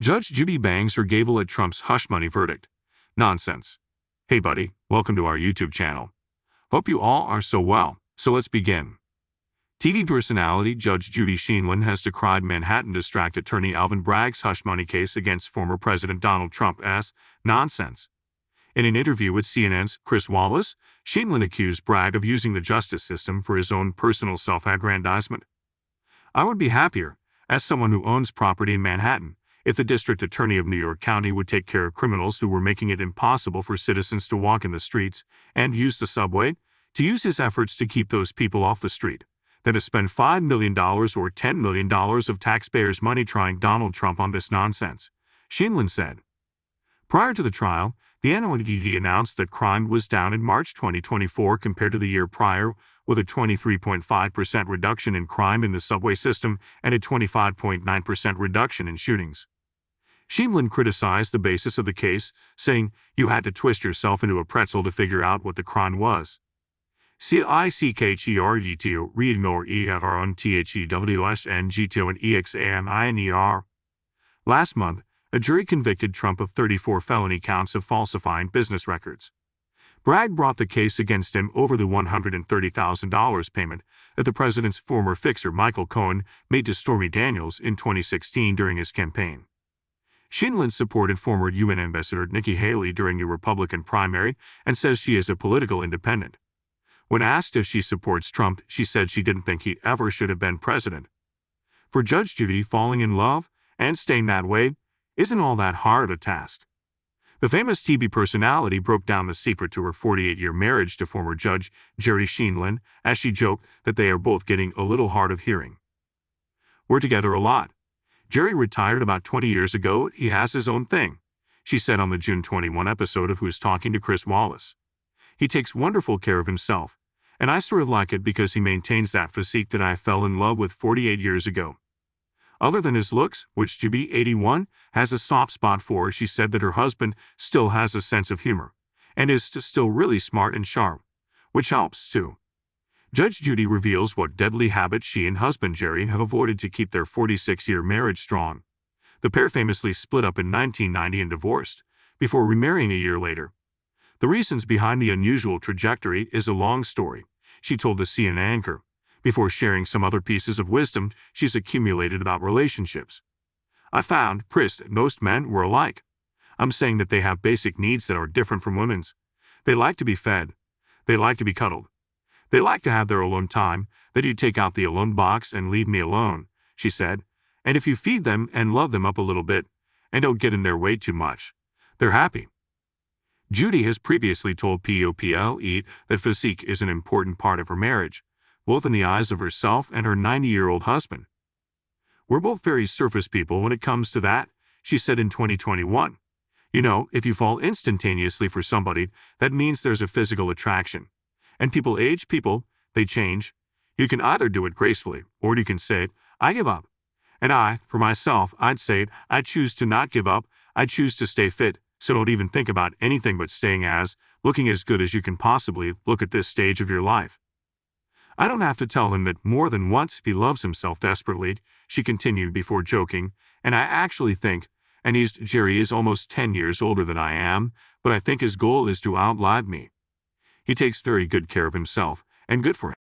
Judge Judy bangs her gavel at Trump's hush money verdict. Nonsense. Hey buddy, welcome to our YouTube channel. Hope you all are so well, so let's begin. TV personality Judge Judy Sheindlin has decried Manhattan District Attorney Alvin Bragg's hush money case against former President Donald Trump as nonsense. In an interview with CNN's Chris Wallace, Sheindlin accused Bragg of using the justice system for his own personal self-aggrandizement. I would be happier, as someone who owns property in Manhattan, if the district attorney of New York County would take care of criminals who were making it impossible for citizens to walk in the streets and use the subway, to use his efforts to keep those people off the street, than to spend $5 million or $10 million of taxpayers' money trying Donald Trump on this nonsense, Sheindlin said. Prior to the trial, the NYPD announced that crime was down in March 2024 compared to the year prior, with a 23.5% reduction in crime in the subway system and a 25.9% reduction in shootings. Sheindlin criticized the basis of the case, saying, "You had to twist yourself into a pretzel to figure out what the crime was. CICKHERDTO reignore EFRONTHEWSNGTO and EXAMINER. Last month, a jury convicted Trump of 34 felony counts of falsifying business records. Bragg brought the case against him over the $130,000 payment that the president's former fixer Michael Cohen made to Stormy Daniels in 2016 during his campaign. Sheindlin supported former UN Ambassador Nikki Haley during a Republican primary and says she is a political independent. When asked if she supports Trump, she said she didn't think he ever should have been president. For Judge Judy, falling in love and staying that way isn't all that hard a task. The famous TV personality broke down the secret to her 48-year marriage to former Judge Judy Sheindlin as she joked that they are both getting a little hard of hearing. "We're together a lot. Jerry retired about 20 years ago. He has his own thing," she said on the June 21 episode of Who's Talking to Chris Wallace. "He takes wonderful care of himself, and I sort of like it because he maintains that physique that I fell in love with 48 years ago. Other than his looks, which Judy, 81, has a soft spot for, she said that her husband still has a sense of humor and is still really smart and sharp, which helps too." Judge Judy reveals what deadly habits she and husband Jerry have avoided to keep their 46-year marriage strong. The pair famously split up in 1990 and divorced, before remarrying a year later. The reasons behind the unusual trajectory is a long story, she told the CNN anchor, before sharing some other pieces of wisdom she's accumulated about relationships. "I found, Chris, that most men were alike. I'm saying that they have basic needs that are different from women's. They like to be fed. They like to be cuddled. They like to have their alone time, that you take out the alone box and leave me alone," she said. "And if you feed them and love them up a little bit, and don't get in their way too much, they're happy." Judy has previously told POPLE that physique is an important part of her marriage, both in the eyes of herself and her 90-year-old husband. "We're both very surface people when it comes to that," she said in 2021. "You know, if you fall instantaneously for somebody, that means there's a physical attraction. And people age, they change. You can either do it gracefully, or you can say, 'I give up.' And I, for myself, I'd say, I choose to not give up. I choose to stay fit, so don't even think about anything but looking as good as you can possibly look at this stage of your life." "I don't have to tell him that more than once he loves himself desperately," she continued before joking, "and I actually think, and Jerry is almost 10 years older than I am, but I think his goal is to outlive me. He takes very good care of himself, and good for him."